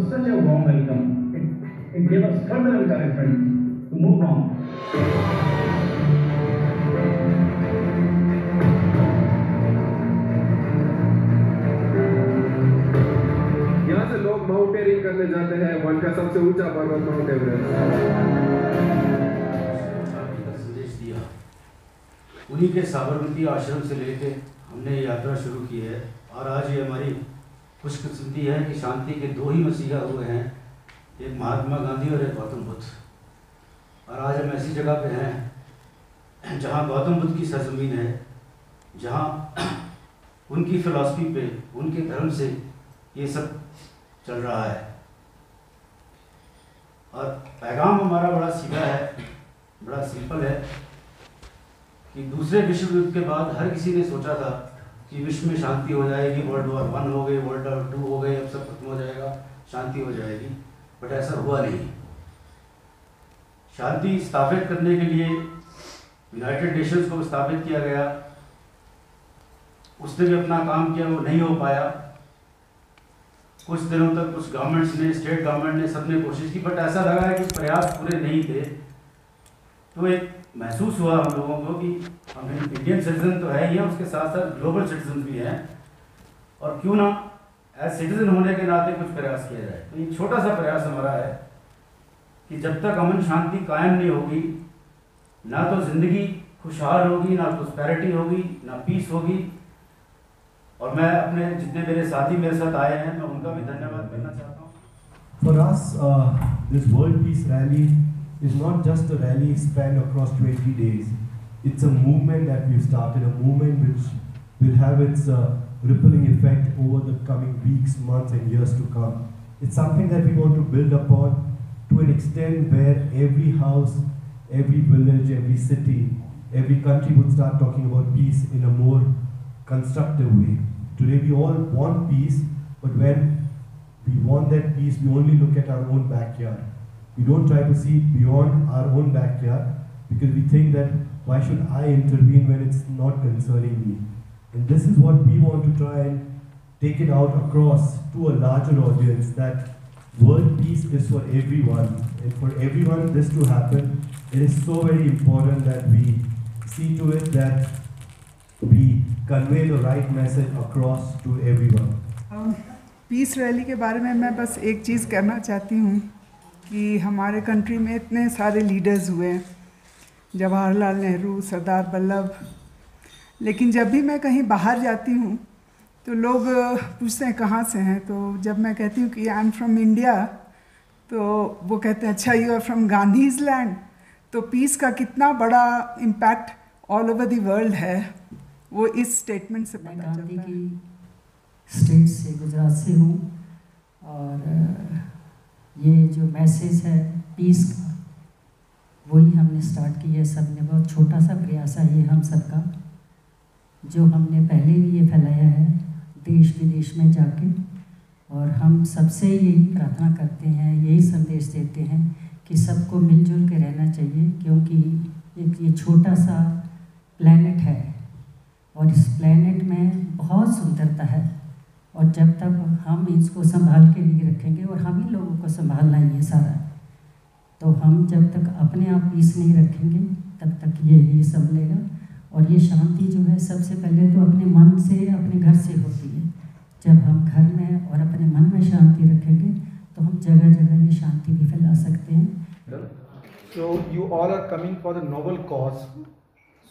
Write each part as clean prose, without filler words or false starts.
was such a warm welcome. It gave us further encouragement to move on. यहाँ से लोग mountaineering करने जाते हैं, वन का सबसे ऊंचा पर्वत माउंट एवरेस्ट। उन्हीं के साबरमती आश्रम से लेके हमने यात्रा शुरू की है और आज ये हमारी खुशकिस्मती है कि शांति के दो ही मसीहा हुए हैं, एक महात्मा गांधी और एक गौतम बुद्ध। और आज हम ऐसी जगह पे हैं जहाँ गौतम बुद्ध की सरजमीन है, जहाँ उनकी फिलॉसफी पे, उनके धर्म से ये सब चल रहा है। और पैगाम हमारा बड़ा सीधा है, बड़ा सिंपल है कि दूसरे विश्व युद्ध के बाद हर किसी ने सोचा था कि विश्व में शांति हो जाएगी, वर्ल्ड वॉर 1 हो गई, वर्ल्ड वॉर 2 हो गई, अब सब खत्म हो जाएगा, शांति हो जाएगी, बट ऐसा हुआ नहीं। शांति स्थापित करने के लिए यूनाइटेड नेशंस को स्थापित किया गया, उसने भी अपना काम किया, वो नहीं हो पाया। कुछ दिनों तक कुछ गवर्नमेंट्स ने, स्टेट गवर्नमेंट ने, सबने कोशिश की, बट ऐसा लगा है कि प्रयास पूरे नहीं थे। तो एक महसूस हुआ हम लोगों को कि हम इंडियन सिटीजन तो है ही हैं, उसके साथ साथ ग्लोबल सिटीजन भी हैं, और क्यों ना एज सिटीजन होने के नाते कुछ प्रयास किया जाए। तो ये छोटा सा प्रयास हमारा है कि जब तक अमन शांति कायम नहीं होगी, ना तो जिंदगी खुशहाल होगी, ना प्रॉस्पेरिटी होगी, ना पीस होगी। और मैं अपने जितने मेरे साथी मेरे साथ आए हैं, मैं उनका भी धन्यवाद करना चाहता हूँ। For us, this World Peace Rally is not just a rally spread across 20 days. It's a movement that we've started, a movement which will have its rippling effect over the coming weeks, months and years to come. It's something that we want to build upon to an extent where every house, every village, every city, every country would start talking about peace in a more constructive way. Today we all want peace, but when we want that peace, we only look at our own backyard. We don't try to see beyond our own backyard because we think that why should I intervene when it's not concerning me? And this is what we want to try and take it out across to a larger audience, that world peace is for everyone. And for everyone this to happen, it is so very important that we see to it that we convey the right message across to everyone. Peace rally के बारे में मैं बस एक चीज़ कहना चाहती हूँ कि हमारे कंट्री में इतने सारे लीडर्स हुए हैं, जवाहरलाल नेहरू, सरदार वल्लभ, लेकिन जब भी मैं कहीं बाहर जाती हूँ तो लोग पूछते हैं कहाँ से हैं। तो जब मैं कहती हूँ कि आई एम फ्रॉम इंडिया, तो वो कहते हैं अच्छा you are from Gandhi's land. तो पीस का कितना बड़ा impact all over the world है, वो इस स्टेटमेंट से पता चलता है। स्टेट से, गुजरात से हूँ, और ये जो मैसेज है पीस का, वही हमने स्टार्ट की है। सब ने बहुत छोटा सा प्रयास है ये हम सबका, जो हमने पहले भी ये फैलाया है देश विदेश में जाके। और हम सबसे यही प्रार्थना करते हैं, यही संदेश देते हैं कि सबको मिलजुल के रहना चाहिए, क्योंकि एक ये छोटा सा प्लेनेट है और इस प्लेनेट में बहुत सुंदरता है। और जब तक हम इसको संभाल के नहीं रखेंगे, और हम ही लोगों को संभालना ही है सारा, तो हम जब तक अपने आप पीस नहीं रखेंगे तब तक ये संभलेगा। और ये शांति जो है सबसे पहले तो अपने मन से, अपने घर से होती है। जब हम घर में और अपने मन में शांति रखेंगे तो हम जगह जगह ये शांति भी फैला सकते हैं। So you all are coming for the noble cause.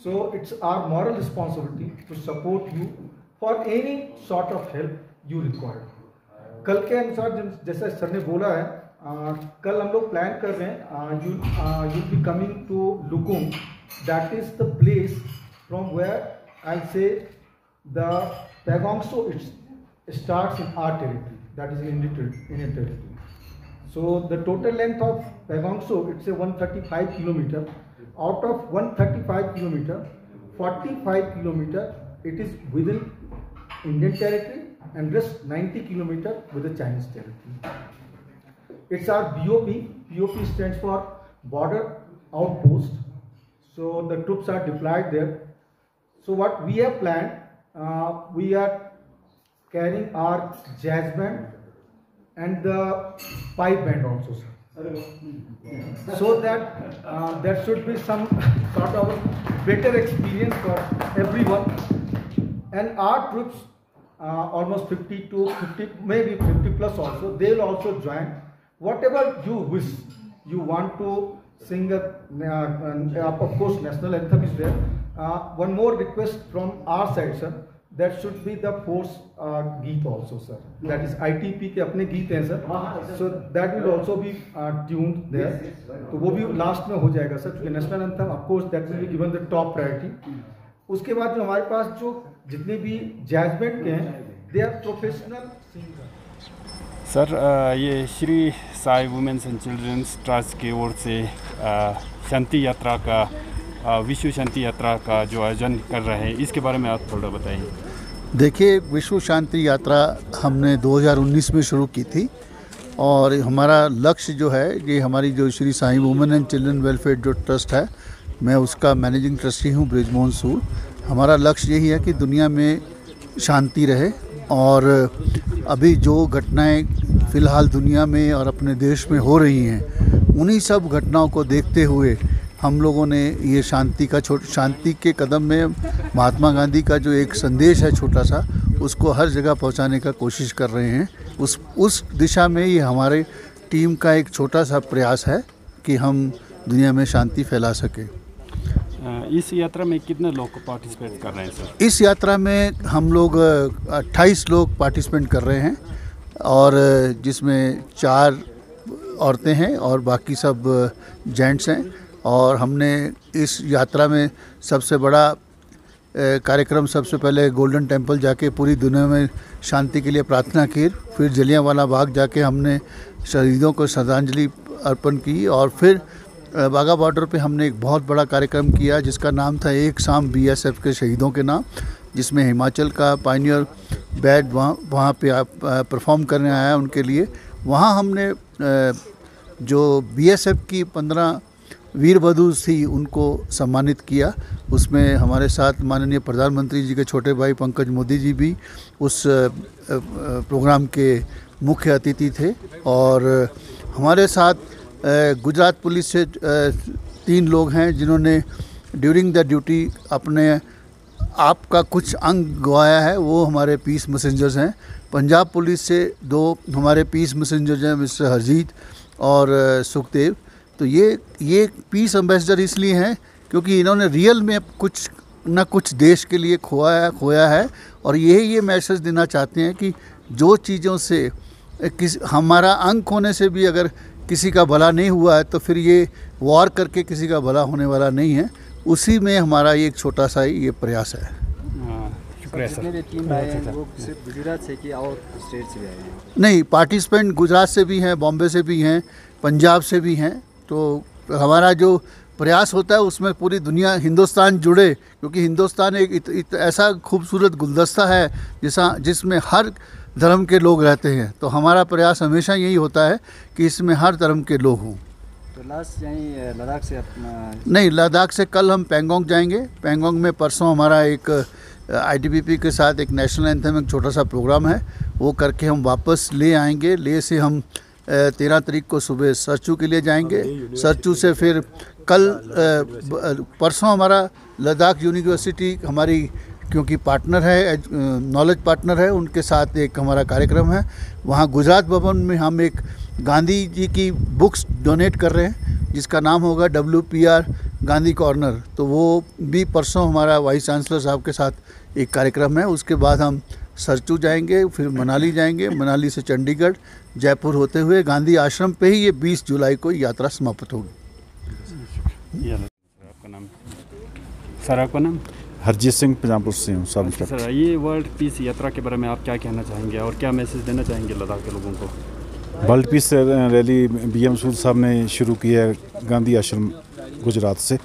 So it's our moral responsibility to support you for any sort of help you require. कल के अनुसार जैसा सर ने बोला है, कल हम लोग प्लान कर रहे हैं, you be coming to Lukung. That is the place from where I'll say the Pagongso starts in our territory. That is in Indian territory. So the total length of Pagongso, it's a 135 kilometer. Out of 135 kilometer, 45 kilometer it is within Indian territory, and rest 90 kilometer with the Chinese territory. It's our BOP. BOP stands for Border Outpost. So the troops are deployed there. So what we have planned, we are carrying our jazz band, and the pipe band also, sir. So that there should be some sort of better experience for everyone. And our troops, almost 50 to 50, maybe 50 plus also, they will also join. Whatever you wish, you want to sing of course national anthem is there. One more request from our side, sir. That should be the force geet also, sir. That is ITP के अपने गीत हैं sir. So that will also be tuned there. तो वो भी last में हो जाएगा सर, क्योंकि national anthem of course that will be given the top priority. उसके बाद जो हमारे पास जो जितने भी जैज बैंड के हैं, they are professional singer. Sir ये Shri Sai women's and children's trust की ओर से शांति यात्रा का विश्व शांति यात्रा का जो आयोजन कर रहे हैं, इसके बारे में आप थोड़ा बताइए. देखिए, विश्व शांति यात्रा हमने 2019 में शुरू की थी और हमारा लक्ष्य जो है, ये हमारी जो Shri Sai women and children welfare जो ट्रस्ट है, मैं उसका मैनेजिंग ट्रस्टी हूँ, बृजमोहन सूद. हमारा लक्ष्य यही है कि दुनिया में शांति रहे और अभी जो घटनाएं फ़िलहाल दुनिया में और अपने देश में हो रही हैं, उन्हीं सब घटनाओं को देखते हुए हम लोगों ने ये शांति के कदम में महात्मा गांधी का जो एक संदेश है छोटा सा, उसको हर जगह पहुंचाने का कोशिश कर रहे हैं. उस दिशा में ये हमारे टीम का एक छोटा सा प्रयास है कि हम दुनिया में शांति फैला सकें. इस यात्रा में कितने लोग पार्टिसिपेट कर रहे हैं सर? इस यात्रा में हम लोग 28 लोग पार्टिसिपेट कर रहे हैं और जिसमें 4 औरतें हैं और बाकी सब जेंट्स हैं. और हमने इस यात्रा में सबसे बड़ा कार्यक्रम सबसे पहले गोल्डन टेम्पल जाके पूरी दुनिया में शांति के लिए प्रार्थना की, फिर जलियांवाला बाग जाके हमने शहीदों को श्रद्धांजलि अर्पण की और फिर बाघा बॉर्डर पे हमने एक बहुत बड़ा कार्यक्रम किया जिसका नाम था एक शाम BSF के शहीदों के नाम, जिसमें हिमाचल का पायनियर बैंड वहाँ पे परफॉर्म करने आया उनके लिए. वहाँ हमने जो BSF की 15 वीर वधु थी उनको सम्मानित किया. उसमें हमारे साथ माननीय प्रधानमंत्री जी के छोटे भाई पंकज मोदी जी भी उस प्रोग्राम के मुख्य अतिथि थे. और हमारे साथ गुजरात पुलिस से 3 लोग हैं जिन्होंने ड्यूरिंग द ड्यूटी अपने आप का कुछ अंग गंवाया है, वो हमारे पीस मैसेंजर्स हैं. पंजाब पुलिस से 2 हमारे पीस मैसेंजर्स हैं, मिस्टर हरजीत और सुखदेव. तो ये पीस एम्बेसडर इसलिए हैं क्योंकि इन्होंने रियल में कुछ न कुछ देश के लिए खोया है और ये मैसेज देना चाहते हैं कि जो चीज़ों से हमारा अंग खोने से भी अगर किसी का भला नहीं हुआ है तो फिर ये वॉर करके किसी का भला होने वाला नहीं है. उसी में हमारा एक छोटा सा ये प्रयास है. शुक्रिया सर. गुजरात से कि और स्टेट से भी आए हैं? नहीं, पार्टिसिपेंट गुजरात से भी हैं, बॉम्बे से भी हैं, पंजाब से भी हैं. तो हमारा जो प्रयास होता है उसमें पूरी दुनिया, हिंदुस्तान जुड़े, क्योंकि हिंदुस्तान एक ऐसा खूबसूरत गुलदस्ता है जिसमें हर धर्म के लोग रहते हैं. तो हमारा प्रयास हमेशा यही होता है कि इसमें हर धर्म के लोग हों. तो लास्ट यहीं लद्दाख से अपना? नहीं, लद्दाख से कल हम पैंगोंग जाएंगे. पैंगोंग में परसों हमारा एक ITBP के साथ एक नेशनल एंथम एक छोटा सा प्रोग्राम है, वो करके हम वापस ले आएंगे. ले से हम 13 तारीख को सुबह सरचू के लिए जाएंगे. सरचू से फिर कल परसों हमारा लद्दाख यूनिवर्सिटी हमारी क्योंकि पार्टनर है, नॉलेज पार्टनर है, उनके साथ एक हमारा कार्यक्रम है. वहाँ गुजरात भवन में हम एक गांधी जी की बुक्स डोनेट कर रहे हैं जिसका नाम होगा WPR गांधी कॉर्नर. तो वो भी परसों हमारा वाइस चांसलर साहब के साथ एक कार्यक्रम है. उसके बाद हम सरचू जाएंगे, फिर मनाली जाएंगे, मनाली से चंडीगढ़, जयपुर होते हुए गांधी आश्रम पे ही ये 20 जुलाई को यात्रा समाप्त होगी. आपका नाम? सर आपका नाम? हरजीत सिंह पंजाबपुर से हूँ, सब इंस्पेक्टर. सर ये वर्ल्ड पीस यात्रा के बारे में आप क्या कहना चाहेंगे और क्या मैसेज देना चाहेंगे लद्दाख के लोगों को? वर्ल्ड पीस रैली BM सूद साहब ने शुरू की है गांधी आश्रम गुजरात से.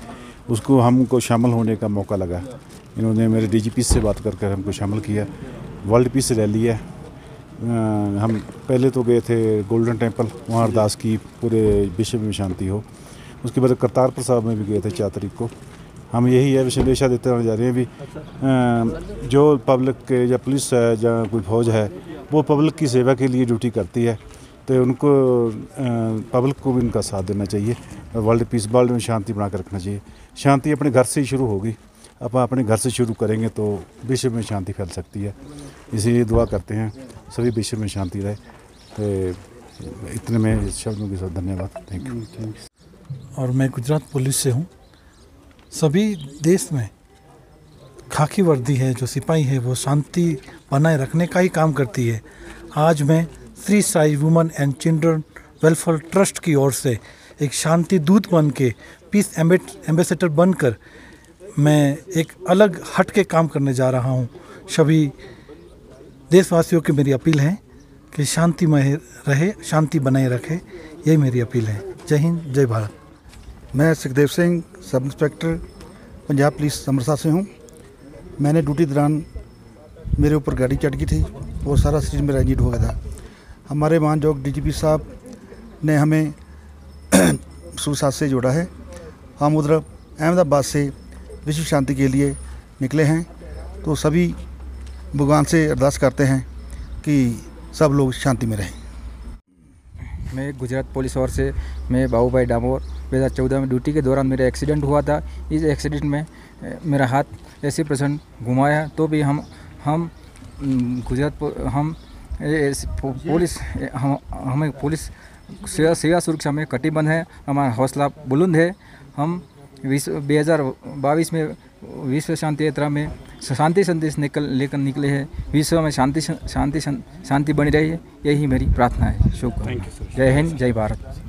उसको हमको शामिल होने का मौका लगा. इन्होंने मेरे DGP से बात कर हमको शामिल किया. वर्ल्ड पीस रैली है. हम पहले तो गए थे गोल्डन टेम्पल, वहाँ अरदास की पूरे विश्व में शांति हो. उसके बाद करतारपुर साहब में भी गए थे 4 तारीख को. हम यही है संदेशा देते रहने जा रहे हैं भी जो पब्लिक के या पुलिस है या कोई फौज है वो पब्लिक की सेवा के लिए ड्यूटी करती है. तो उनको पब्लिक को भी उनका साथ देना चाहिए। वर्ल्ड पीस, वर्ल्ड में शांति बना कर रखना चाहिए। शांति अपने घर से ही शुरू होगी। आप अपने घर से शुरू करेंगे तो विश्व में शांति फैल सकती है। इसीलिए दुआ करते हैं सभी विश्व में शांति रहे। तो इतने में शब्दों के साथ धन्यवाद। Thank you. और मैं गुजरात पुलिस से हूँ। सभी देश में खाकी वर्दी है, जो सिपाही है वो शांति बनाए रखने का ही काम करती है। आज मैं Shri Sai women and children welfare trust की ओर से एक शांति दूत बन के, पीस एम्बेसडर बनकर मैं एक अलग हट के काम करने जा रहा हूँ। सभी देशवासियों की मेरी अपील है कि शांतिमय रहे, शांति बनाए रखे, यही मेरी अपील है। जय हिंद, जय भारत। मैं Sukhdev Singh, sub inspector Punjab police Amritsar से हूँ। मैंने ड्यूटी दौरान मेरे ऊपर गाड़ी चढ़ गई थी और सारा शरीर मेरा इंजर्ड हो गया था। हमारे मानयोग डीजीपी साहब ने हमें सुसाथ से जोड़ा है। हम उधर अहमदाबाद से विश्व शांति के लिए निकले हैं, तो सभी भगवान से अरदास करते हैं कि सब लोग शांति में रहें। मैं गुजरात पुलिस ओर से मैं बाबूभाई डामोर 2014 में ड्यूटी के दौरान मेरा एक्सीडेंट हुआ था। इस एक्सीडेंट में मेरा हाथ ऐसे परसेंट घुमाया तो भी हम हमें पुलिस सेवा सुरक्षा में कटिबद्ध है। हमारा हौसला बुलंद है। हम 2022 में विश्व शांति यात्रा में शांति संदेश लेकर निकले हैं। विश्व में शांति बनी रही है, यही मेरी प्रार्थना है। शुक्रिया। जय हिंद, जय भारत।